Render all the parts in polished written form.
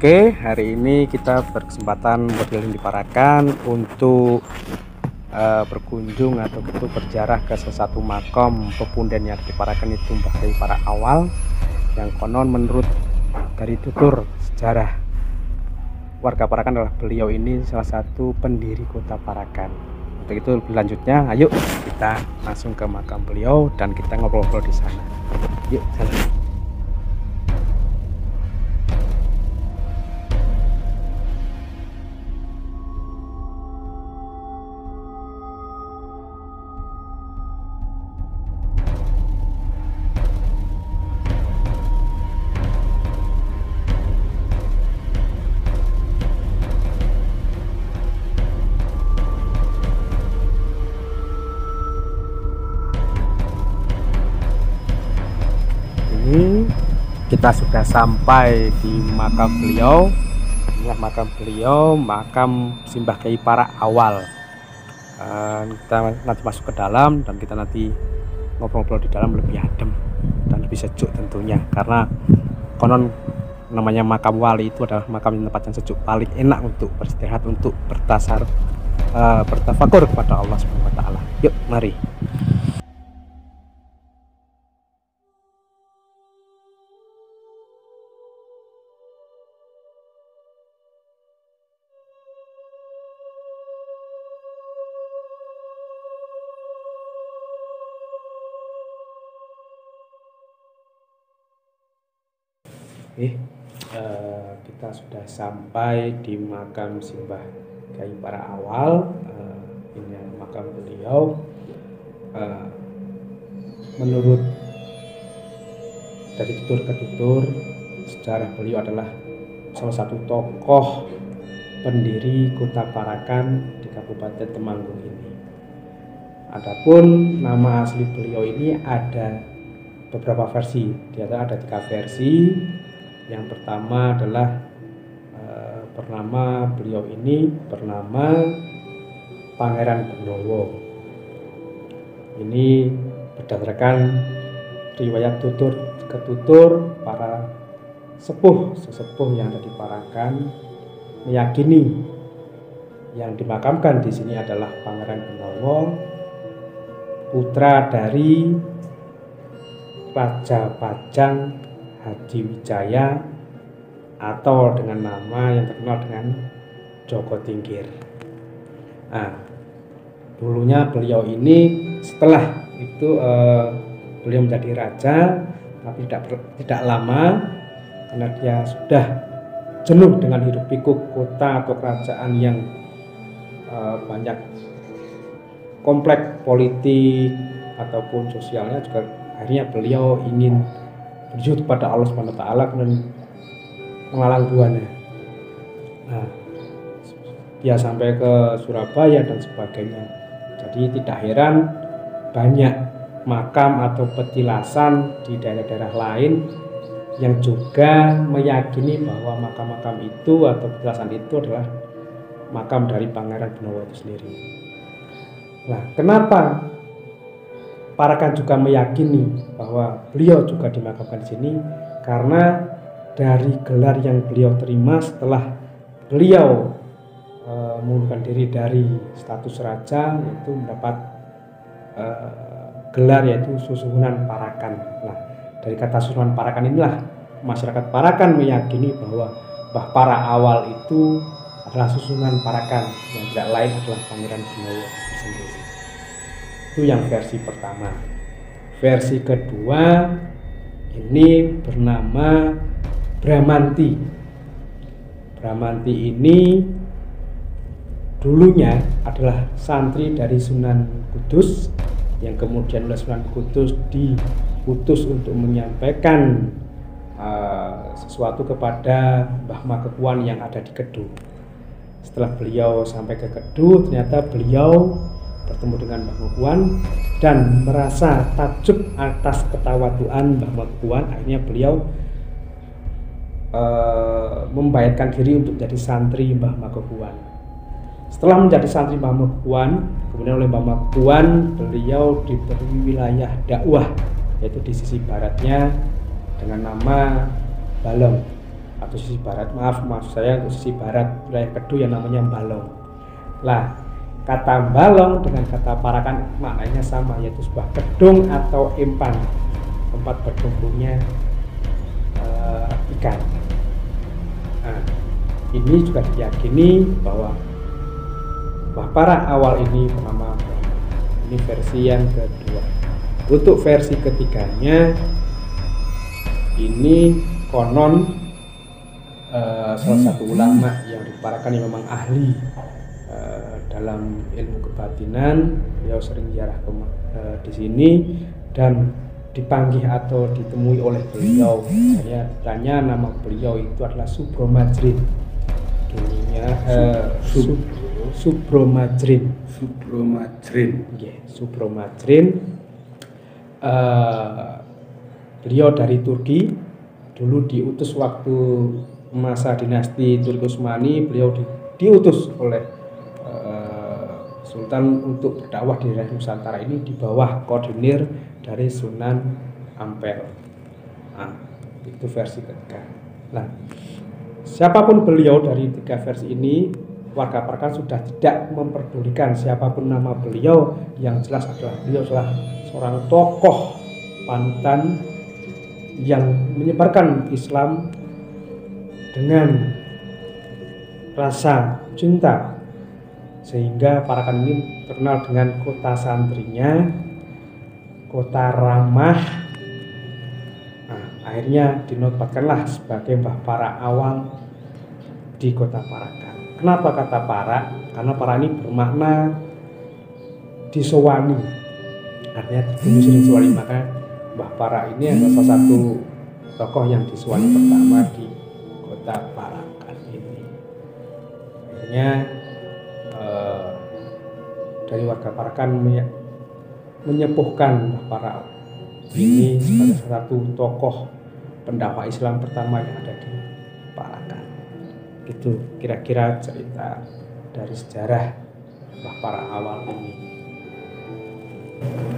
Oke, hari ini kita berkesempatan berkeliling di Parakan untuk berkunjung atau gitu berziarah ke salah satu makam pepunden yang di Parakan itu Mbah Kyai Para Awal, yang konon menurut dari tutur sejarah warga Parakan adalah beliau ini salah satu pendiri kota Parakan. Untuk itu lebih lanjutnya, ayo kita langsung ke makam beliau dan kita ngobrol-ngobrol di sana. Yuk, jalan. Kita sudah sampai di makam beliau. Inilah makam beliau, makam Simbah Kyai Para Awal. Kita nanti masuk ke dalam dan kita nanti ngobrol-ngobrol di dalam lebih adem dan lebih sejuk tentunya, karena konon namanya makam wali itu adalah makam tempat yang sejuk, paling enak untuk beristirahat, untuk bertafakur kepada Allah Subhanahu wa taala. Yuk, mari. Kita sudah sampai di makam Simbah Kyai Para Awal. Ini makam beliau. Menurut dari tutur ke tutur sejarah, beliau adalah salah satu tokoh pendiri kota Parakan di Kabupaten Temanggung ini. Adapun nama asli beliau ini ada beberapa versi. Di antara ada 3 versi. Yang pertama adalah beliau ini bernama Pangeran Benowo. Ini berdasarkan riwayat tutur ketutur para sesepuh yang ada di Parakan meyakini yang dimakamkan di sini adalah Pangeran Benowo, putra dari Raja Pajang Hadiwijaya atau dengan nama yang terkenal dengan Joko Tingkir. Nah, dulunya beliau ini setelah itu beliau menjadi raja, tapi tidak lama karena dia sudah jenuh dengan hiruk pikuk kota atau kerajaan yang banyak kompleks politik ataupun sosialnya, juga akhirnya beliau ingin berjudi kepada Allah Subhanahu wa taala dan melalang buana. Nah, dia sampai ke Surabaya dan sebagainya. Jadi tidak heran banyak makam atau petilasan di daerah-daerah lain yang juga meyakini bahwa makam-makam itu atau petilasan itu adalah makam dari Pangeran Benowo itu sendiri. Nah, kenapa Parakan juga meyakini bahwa beliau juga dimakamkan di sini? Karena dari gelar yang beliau terima setelah beliau mengundurkan diri dari status raja, yaitu mendapat gelar yaitu Susuhunan Parakan. Nah, dari kata Susuhunan Parakan inilah masyarakat Parakan meyakini bahwa Mbah Para awal itu adalah susunan Parakan, yang tidak lain adalah Pangeran Benowo sendiri. Itu yang versi pertama. Versi kedua ini bernama Bramanti. Bramanti ini dulunya adalah santri dari Sunan Kudus, yang kemudian oleh Sunan Kudus diutus untuk menyampaikan sesuatu kepada Mbah Makekuan yang ada di Kedu. Setelah beliau sampai ke Kedu, ternyata beliau bertemu dengan Mbah Makekuan dan merasa takjub atas ketawaduan Mbah Makekuan. Akhirnya beliau membayarkan diri untuk menjadi santri Mbah Makekuan. Setelah menjadi santri Mbah Makekuan, kemudian oleh Mbah Makekuan beliau diberi wilayah dakwah, yaitu di sisi baratnya dengan nama Balong, atau sisi barat, maaf saya, untuk sisi barat wilayah Kedu yang namanya Balong. Lah, kata Balong dengan kata Parakan maknanya sama, yaitu sebuah gedung atau empang, tempat berkumpulnya ikan. Nah, ini juga diyakini bahwa Mbah Para awal ini bernama Balong. Ini versi yang kedua. Untuk versi ketiganya, ini konon salah satu ulama yang diparakan yang memang ahli dalam ilmu kebatinan. Beliau sering ziarah di sini dan dipanggil atau ditemui oleh beliau. Hanya tanya nama beliau itu adalah Subromajrin. Dulunya Subromajrin. Yeah, Subromajrin. Beliau dari Turki, dulu diutus waktu masa dinasti Turki Utsmani. Beliau diutus oleh Sultan untuk berdakwah di daerah Nusantara ini di bawah koordinir dari Sunan Ampel. Nah, itu versi ketiga. Nah, siapapun beliau dari tiga versi ini, warga Parakan sudah tidak memperdulikan siapapun nama beliau. Yang jelas adalah beliau adalah seorang tokoh panutan yang menyebarkan Islam dengan rasa cinta, sehingga Parakan ini terkenal dengan kota santrinya, kota ramah. Nah, akhirnya dinobatkanlah sebagai Mbah Para awal di kota Parakan. Kenapa kata Para? Karena Para ini bermakna disowani, artinya sering sowani. Maka Mbah Para ini adalah salah satu tokoh yang disowani pertama di kota Parakan ini. Akhirnya dari warga Parakan menyepuhkan Mbah Para ini sebagai salah satu tokoh pendakwah Islam pertama yang ada di Parakan. Begitu kira-kira cerita dari sejarah Mbah Para awal ini.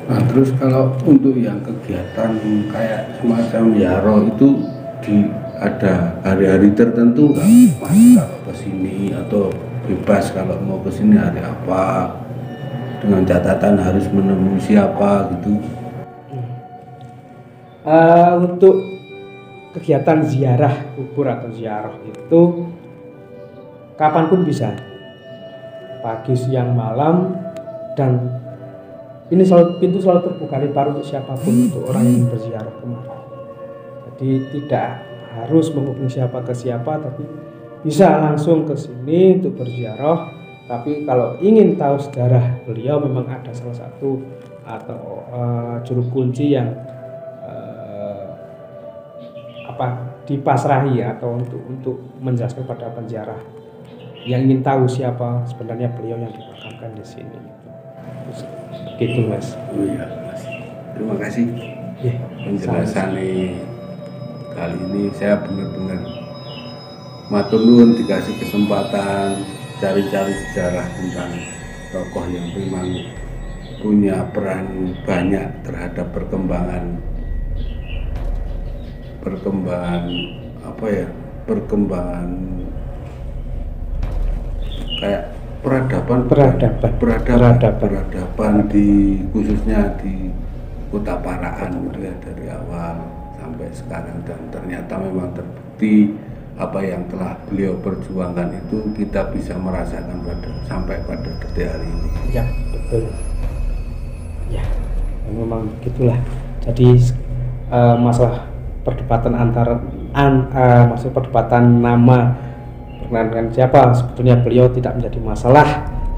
Nah, terus kalau untuk yang kegiatan kayak semacam Yaro itu ada hari-hari tertentu nggak, Mas, kalau ke sini, atau bebas kalau mau ke sini hari apa, dengan catatan harus menemui siapa gitu? Untuk kegiatan ziarah kubur atau ziarah itu kapanpun bisa, pagi, siang, malam, dan ini pintu selalu terbuka lebar untuk siapapun, untuk orang yang berziarah kemari. Jadi tidak harus menghubungi siapa ke siapa, tapi bisa langsung ke sini untuk berziarah. Tapi kalau ingin tahu sejarah beliau, memang ada salah satu atau juru kunci yang dipasrahi atau untuk menjelaskan pada penziarah yang ingin tahu siapa sebenarnya beliau yang dimakamkan di sini. Begitu, Mas. Oh iya, Mas. Terima kasih penjelasannya kali ini. Saya benar-benar matur nuwun dikasih kesempatan cari-cari sejarah tentang tokoh yang memang punya peran banyak terhadap perkembangan kayak peradaban di khususnya di Kota Parakan ya, dari awal sampai sekarang, dan ternyata memang terbukti apa yang telah beliau perjuangkan itu kita bisa merasakan sampai pada detik hari ini. Ya, betul. Ya, memang begitulah. Jadi masalah perdebatan masalah perdebatan nama perkenalkan siapa, sebetulnya beliau tidak menjadi masalah.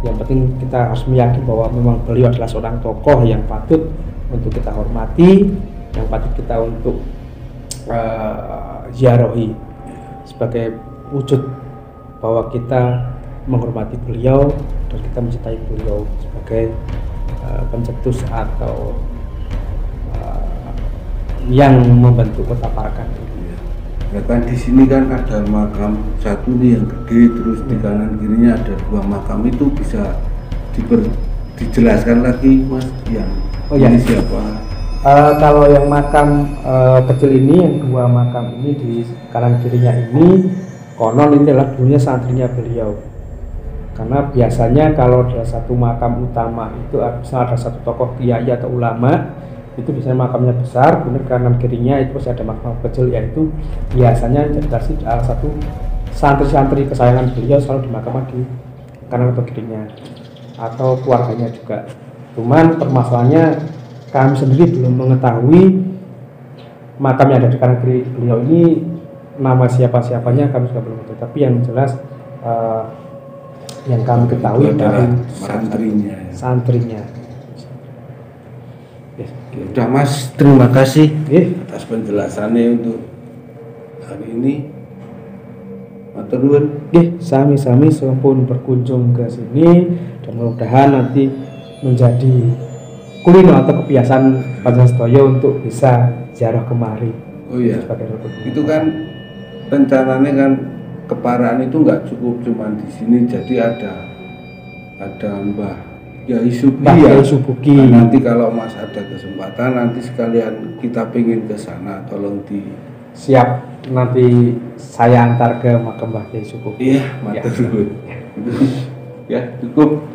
Yang penting kita harus meyakini bahwa memang beliau adalah seorang tokoh yang patut untuk kita hormati, yang patut kita untuk ziarahi sebagai wujud bahwa kita menghormati beliau dan kita mencintai beliau sebagai pencetus atau yang membentuk Kota Parakan. Ya kan di sini kan ada makam satu nih yang gede, terus di kanan kirinya ada dua makam, itu bisa dijelaskan lagi, Mas, yang ini siapa? Kalau yang makam kecil ini, yang dua makam ini di kanan kirinya ini, konon ini adalah dulunya santrinya beliau. Karena biasanya kalau ada satu makam utama itu misalnya ada satu tokoh kiai atau ulama, itu biasanya makamnya besar, kemudian kanan kirinya itu pasti ada makam kecil, yaitu biasanya dikasih salah satu santri-santri kesayangan beliau selalu dimakamkan di kanan atau kirinya, atau keluarganya juga. Cuman permasalahannya kami sendiri belum mengetahui makam yang ada di kanan kiri beliau ini nama siapa-siapanya, kami juga belum tahu. Tapi yang jelas yang kami ketahui dari santrinya. Udah, Mas, terima kasih atas penjelasannya untuk hari ini. Matur nuwun. Sami-sami sampun berkunjung ke sini, dan mudah-mudahan nanti menjadi kulino atau kebiasaan panjenengan sedaya untuk bisa ziarah kemari. Oh iya. Itu kan rencananya kan Keparaan itu nggak cukup cuma di sini, jadi ada Mbah Yai Subuki. Nah, nanti kalau Mas ada kesempatan, nanti sekalian kita pengen ke sana, tolong di siap, nanti saya antar ke makam Mbah Yai Subuki. Iya, matur nuwun. Ya, cukup.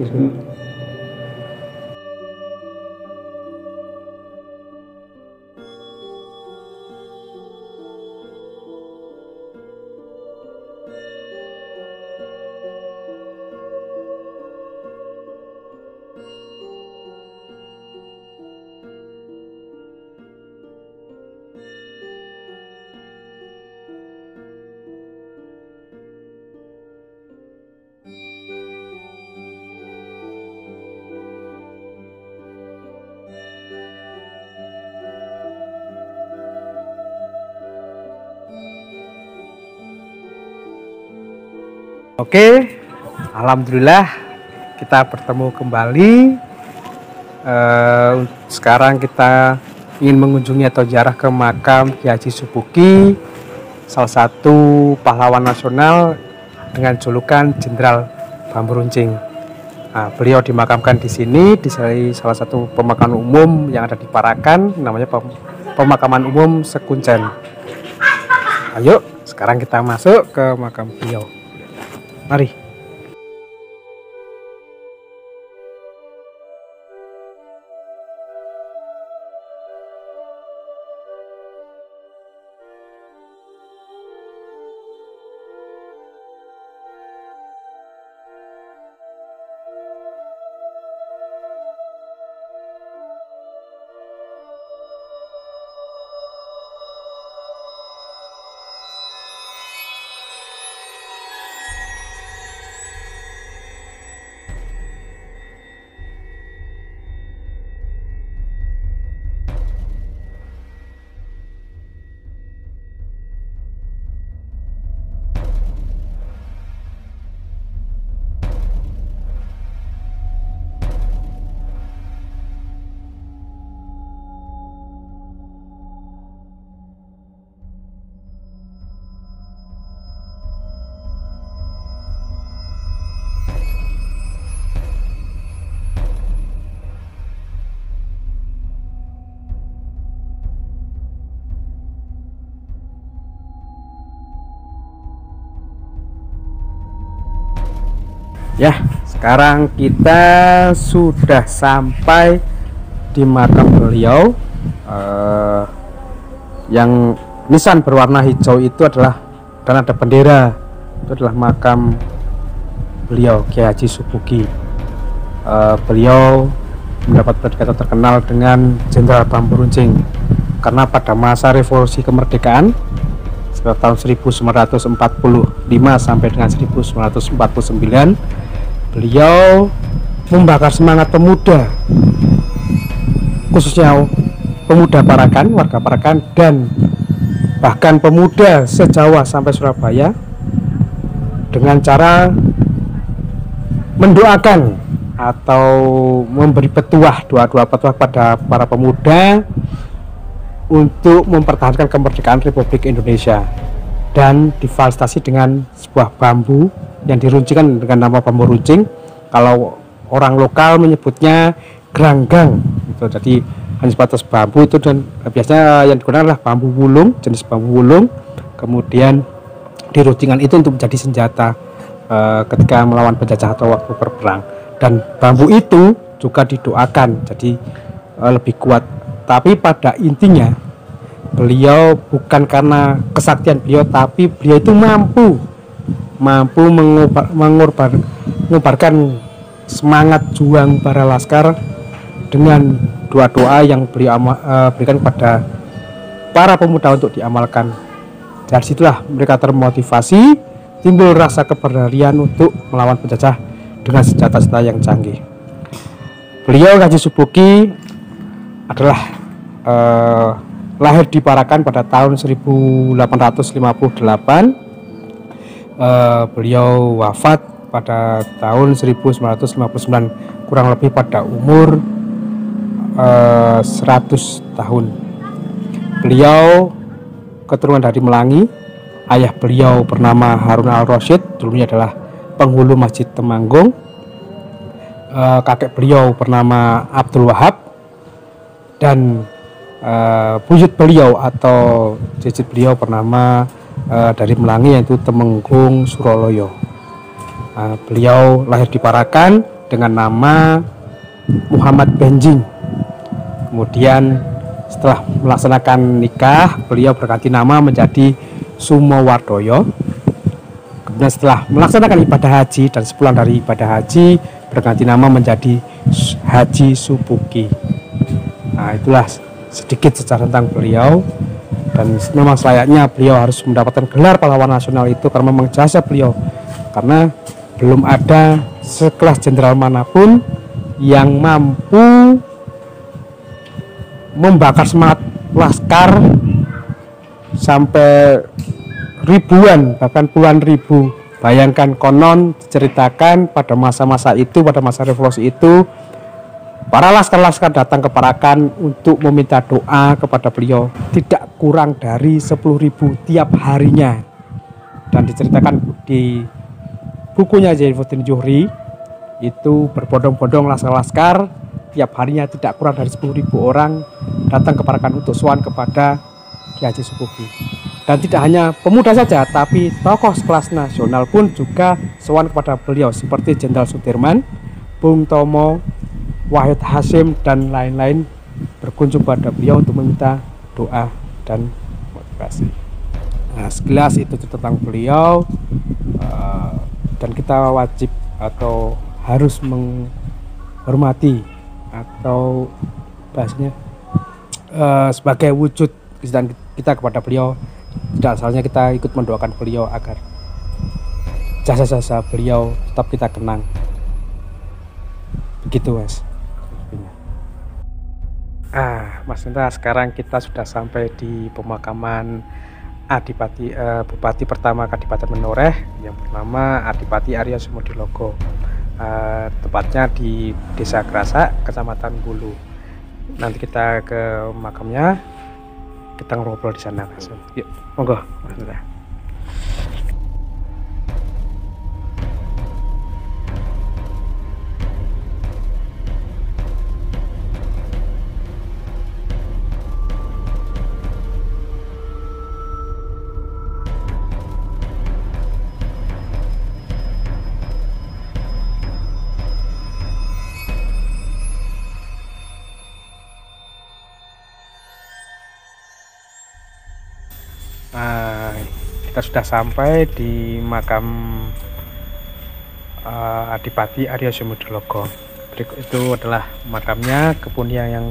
Oke, alhamdulillah kita bertemu kembali. Sekarang kita ingin mengunjungi atau ziarah ke makam Kiai Haji Subuki, salah satu pahlawan nasional dengan julukan Jenderal Bambu Runcing. Nah, beliau dimakamkan di sini di salah satu pemakaman umum yang ada di Parakan, namanya Pemakaman Umum Sekuncen. Ayo, sekarang kita masuk ke makam beliau. Mari. Ya, sekarang kita sudah sampai di makam beliau. Yang nisan berwarna hijau itu adalah, dan ada bendera, itu adalah makam beliau, Kiai Haji Subugi. Beliau mendapat predikat terkenal dengan Jenderal Bambu Runcing karena pada masa revolusi kemerdekaan sekitar tahun 1945 sampai dengan 1949, beliau membakar semangat pemuda, khususnya pemuda Parakan, warga Parakan, dan bahkan pemuda se-Jawa sampai Surabaya dengan cara mendoakan atau memberi petuah, doa-doa petuah pada para pemuda untuk mempertahankan kemerdekaan Republik Indonesia, dan difasilitasi dengan sebuah bambu yang diruncingkan dengan nama bambu runcing. Kalau orang lokal menyebutnya geranggang gitu. Jadi hanya sebatas bambu itu, dan biasanya yang digunakan adalah bambu wulung, jenis bambu wulung. Kemudian diruncingkan itu untuk menjadi senjata ketika melawan penjajah atau waktu berperang. Dan bambu itu juga didoakan jadi lebih kuat. Tapi pada intinya beliau bukan karena kesaktian beliau, tapi beliau itu mampu mengubarkan semangat juang para laskar dengan doa-doa yang beliau berikan kepada para pemuda untuk diamalkan. Dari situlah mereka termotivasi, timbul rasa keberanian untuk melawan penjajah dengan senjata-senjata yang canggih. Beliau Haji Subugi adalah lahir di Parakan pada tahun 1858. Beliau wafat pada tahun 1959, kurang lebih pada umur 100 tahun. Beliau keturunan dari Melangi. Ayah beliau bernama Harun Al-Rasyid, dulunya adalah penghulu Masjid Temanggung. Kakek beliau bernama Abdul Wahab, dan buyut beliau atau cicit beliau bernama dari Melangi, yaitu Temenggung Suroloyo. Beliau lahir di Parakan dengan nama Muhammad Benjing. Kemudian setelah melaksanakan nikah, beliau berganti nama menjadi Sumowardoyo. Kemudian setelah melaksanakan ibadah haji dan sepulang dari ibadah haji, berganti nama menjadi Haji Subugi. Itulah sedikit sejarah tentang beliau. Dan memang selayaknya beliau harus mendapatkan gelar pahlawan nasional itu karena memang jasa beliau, karena belum ada sekelas jenderal manapun yang mampu membakar semangat laskar sampai ribuan, bahkan puluhan ribu. Bayangkan, konon diceritakan pada masa-masa itu, pada masa revolusi itu, para laskar-laskar datang ke Parakan untuk meminta doa kepada beliau tidak kurang dari 10.000 tiap harinya. Dan diceritakan di bukunya Zainuddin Zuhri itu berbondong-bondong laskar-laskar tiap harinya tidak kurang dari 10.000 orang datang ke Parakan untuk sowan kepada Ki Haji Sukuki. Dan tidak hanya pemuda saja, tapi tokoh sekelas nasional pun juga sowan kepada beliau seperti Jenderal Sudirman, Bung Tomo, Wahid Hasyim dan lain-lain berkunjung pada beliau untuk meminta doa dan motivasi. Nah, sekilas itu tentang beliau, dan kita wajib atau harus menghormati atau bahasanya sebagai wujud kecintaan kita kepada beliau. Tidak asalnya kita ikut mendoakan beliau agar jasa-jasa beliau tetap kita kenang. Begitu Mas. Mas Indra, sekarang kita sudah sampai di pemakaman Adipati Bupati pertama Kadipaten Menoreh yang bernama Adipati Arya Sumodilogo. Tepatnya di Desa Krasak, Kecamatan Bulu. Nanti kita ke makamnya, kita ngobrol di sana langsung. Yuk, monggo Mas Indra. Kita sudah sampai di makam Adipati Arya Sumodilogo. Berikut itu adalah makamnya, kemudian yang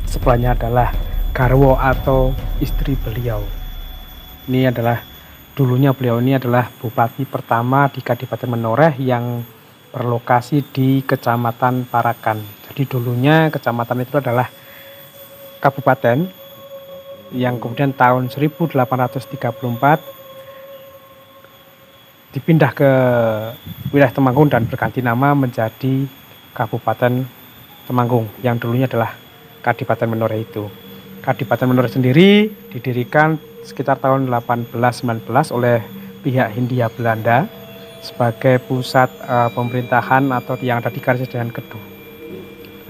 sebelahnya adalah garwo atau istri beliau. Ini adalah dulunya beliau ini adalah bupati pertama di Kadipaten Menoreh yang berlokasi di Kecamatan Parakan. Jadi dulunya kecamatan itu adalah kabupaten yang kemudian tahun 1834 dipindah ke wilayah Temanggung dan berganti nama menjadi Kabupaten Temanggung yang dulunya adalah Kadipaten Menoreh itu. Kadipaten Menoreh sendiri didirikan sekitar tahun 1819 oleh pihak Hindia Belanda sebagai pusat pemerintahan atau yang ada di Karsiden Kedu.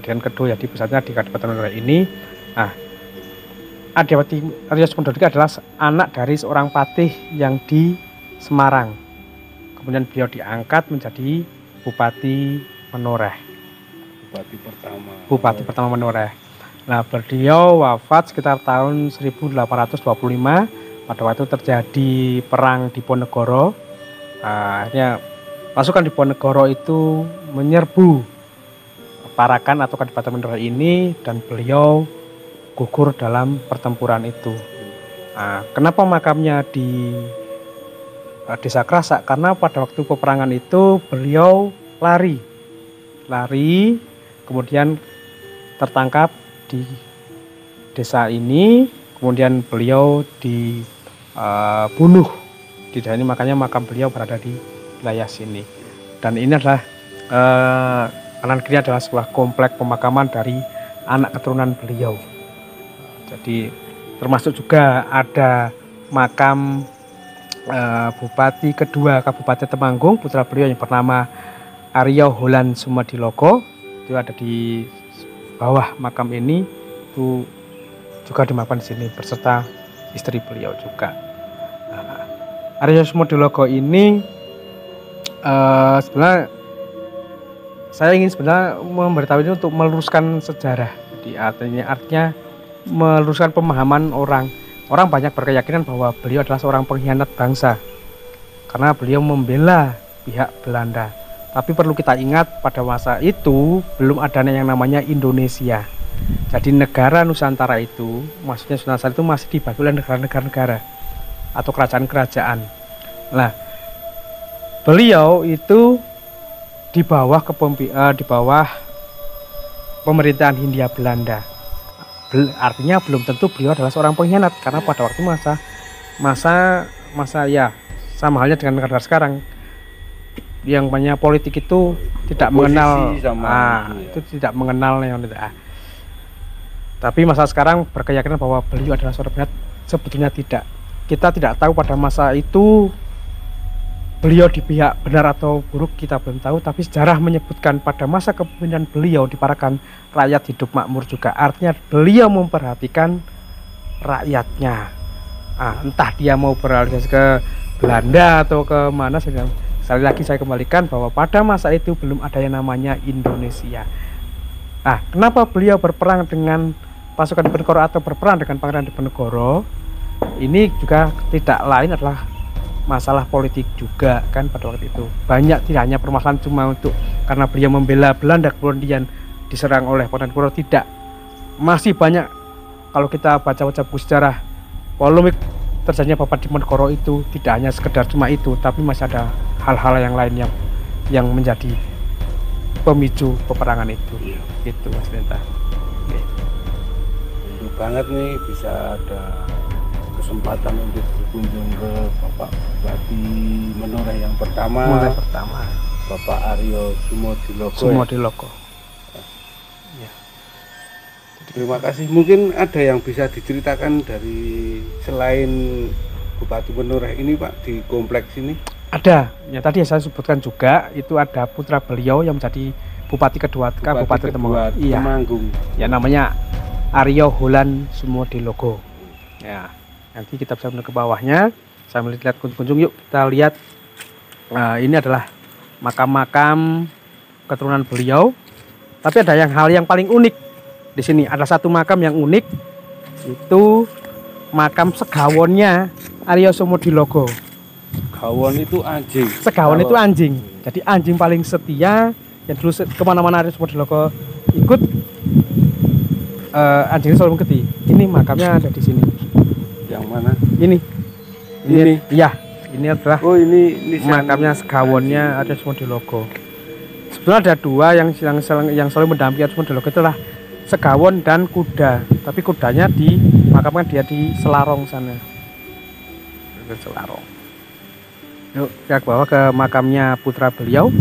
Karsiden Kedu jadi pusatnya di Kadipaten Menoreh ini. Nah, Adipati Arya Sumodilogo adalah anak dari seorang patih yang di Semarang. Kemudian beliau diangkat menjadi Bupati Menoreh. Bupati pertama Menoreh. Nah, beliau wafat sekitar tahun 1825. Pada waktu terjadi perang Diponegoro. Akhirnya pasukan Diponegoro itu menyerbu Parakan atau Kadipaten Menoreh ini dan beliau gugur dalam pertempuran itu. Kenapa makamnya di Desa Krasak? Karena pada waktu peperangan itu beliau lari, kemudian tertangkap di desa ini, kemudian beliau dibunuh di daerah ini, makanya makam beliau berada di wilayah sini. Dan ini adalah kanan kiri adalah sebuah komplek pemakaman dari anak keturunan beliau. Jadi termasuk juga ada makam Bupati kedua Kabupaten Temanggung, putra beliau yang bernama Arya Holan Sumodilogo, itu ada di bawah makam ini, itu juga dimakamkan di sini beserta istri beliau juga. Arya Sumodilogo ini sebenarnya saya ingin memberitahu ini untuk meluruskan sejarah. Jadi artinya meluruskan pemahaman orang. Orang banyak berkeyakinan bahwa beliau adalah seorang pengkhianat bangsa karena beliau membela pihak Belanda. Tapi perlu kita ingat pada masa itu belum adanya yang namanya Indonesia. Jadi negara Nusantara itu, maksudnya Nusantara itu masih dibagi oleh negara-negara atau kerajaan-kerajaan. Nah, beliau itu di bawah pemerintahan Hindia Belanda. Artinya belum tentu beliau adalah seorang pengkhianat karena pada waktu masa ya sama halnya dengan negara sekarang yang banyak politik itu tidak mengenal itu tidak mengenal yang itu. Tapi masa sekarang berkeyakinan bahwa beliau adalah seorang pengkhianat, sebetulnya tidak. Kita tidak tahu pada masa itu beliau di pihak benar atau buruk kita belum tahu, tapi sejarah menyebutkan pada masa kepemimpinan beliau di Parakan rakyat hidup makmur juga, artinya beliau memperhatikan rakyatnya. Entah dia mau beralih ke Belanda atau ke mana, sekali lagi saya kembalikan bahwa pada masa itu belum ada yang namanya Indonesia. Kenapa beliau berperang dengan pasukan Diponegoro atau berperang dengan Pangeran Diponegoro? Ini juga tidak lain adalah masalah politik juga kan pada waktu itu. Banyak, tidak hanya permasalahan cuma untuk karena beliau membela Belanda kemudian diserang oleh Pangeran Diponegoro, tidak. Masih banyak kalau kita baca-baca buku sejarah, polemik terjadinya Bapak Diponegoro itu tidak hanya sekedar cuma itu, tapi masih ada hal-hal yang lain yang menjadi pemicu peperangan itu. Gitu Mas Lenta. Untuk banget nih bisa ada kesempatan untuk berkunjung ke Bapak Bupati Menoreh yang pertama, Bapak Aryo Sumodilogo. Ya. Terima kasih. Mungkin ada yang bisa diceritakan dari selain Bupati Menoreh ini Pak, di kompleks ini? Ada, ya tadi saya sebutkan juga itu ada putra beliau yang menjadi Bupati kedua Kabupaten Temanggung. Ya, namanya Aryo Hulan Sumodilogo. Ya, nanti kita bisa ke bawahnya. Saya melihat kunjung yuk kita lihat. Ini adalah makam-makam keturunan beliau. Tapi ada hal yang paling unik di sini. Ada satu makam yang unik, itu makam segawonnya Aryo Sumodilogo. Segawon itu anjing. Segawon itu anjing. Jadi anjing paling setia yang dulu kemana-mana Aryo Sumodilogo ikut, anjingnya selalu mengikuti. Ini makamnya ada di sini. Yang mana? Ini. Iya, ini adalah ini makamnya segawonnya Aryo Sumodilogo. Sebenarnya ada dua yang selalu mendampingi Aryo Sumodilogo, itulah segawon dan kuda. Tapi kudanya makamnya dia di Selarong sana. Di Selarong. Yuk kita bawa ke makamnya putra beliau.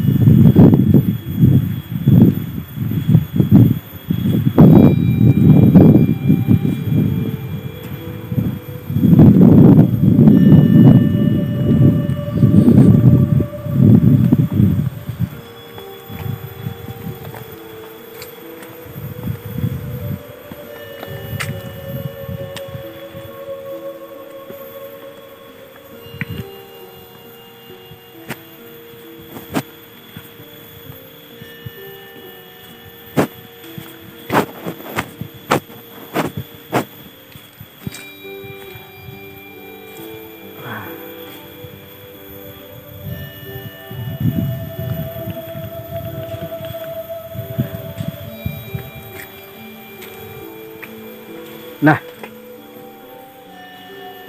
Nah,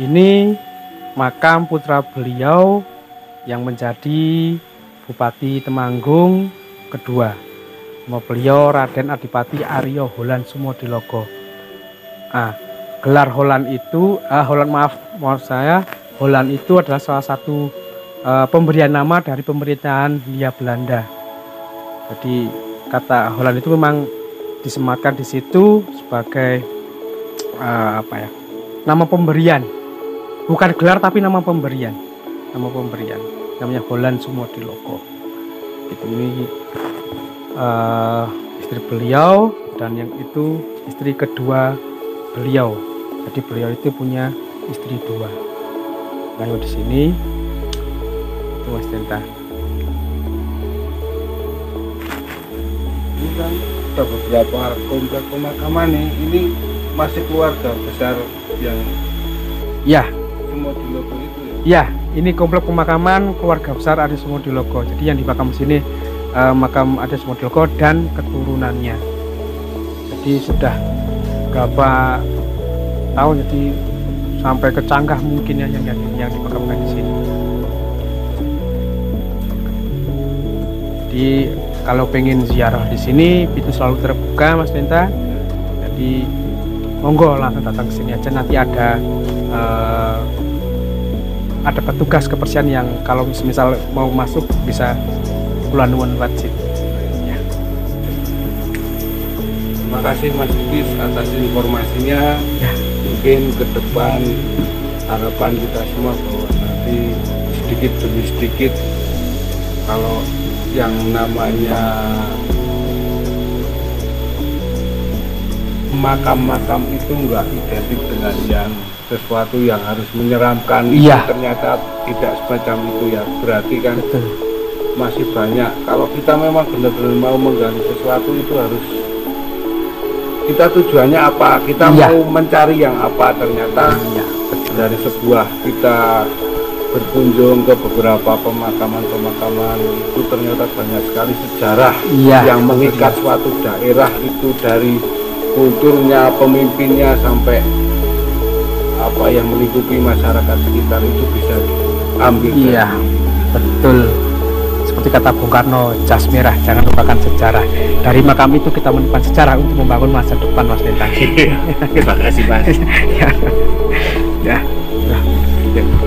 ini makam putra beliau yang menjadi Bupati Temanggung kedua. Nama beliau Raden Adipati Aryo Hulan Sumodilogo. Gelar Hulan itu, Hulan itu adalah salah satu pemberian nama dari pemerintahan Hindia Belanda. Jadi kata Hulan itu memang disematkan di situ sebagai nama pemberian, bukan gelar tapi nama pemberian, namanya Hulan Sumodilogo. Ini istri beliau dan yang itu istri kedua beliau. Jadi beliau itu punya istri dua. Lalu di sini itu Mas Lenta. Ini kan beberapa komplek pemakaman nih, ini masih keluarga besar yang Sumodilogo itu ya? Ya, ini komplek pemakaman keluarga besar Aryo Sumodilogo. Jadi yang di makam sini makam Aryo Sumodilogo dan keturunannya. Jadi sudah berapa tahun, jadi sampai ke Canggah mungkin ya yang dimakamkan di sini. Jadi kalau pengen ziarah di sini pintu selalu terbuka Mas Lenta. Jadi monggo langsung datang ke sini aja, nanti ada petugas kebersihan yang kalau misal mau masuk bisa kula nuwun wajib. Ya. Terima kasih Mas Didis atas informasinya. Ya. Mungkin ke depan harapan kita semua bahwa nanti sedikit demi sedikit. Kalau yang namanya makam-makam itu enggak identik dengan yang sesuatu yang harus menyeramkan. Iya. Ternyata tidak semacam itu ya, berarti kan Betul. masih banyak. Kalau kita memang benar-benar mau menggali sesuatu itu harus, kita tujuannya apa, kita Iya. mau mencari yang apa. Ternyata Iya. dari sebuah kita berkunjung ke beberapa pemakaman itu ternyata banyak sekali sejarah Iya. yang mengikat suatu daerah itu, dari kulturnya, pemimpinnya, sampai apa yang melingkupi masyarakat sekitar itu bisa diambil. Iya, betul. Seperti kata Bung Karno, jas merah, jangan lupakan sejarah. Dari makam itu kita menemukan sejarah untuk membangun masa depan, Mas Lintang. Terima kasih, Mas. Ya, ya, ya. Ya.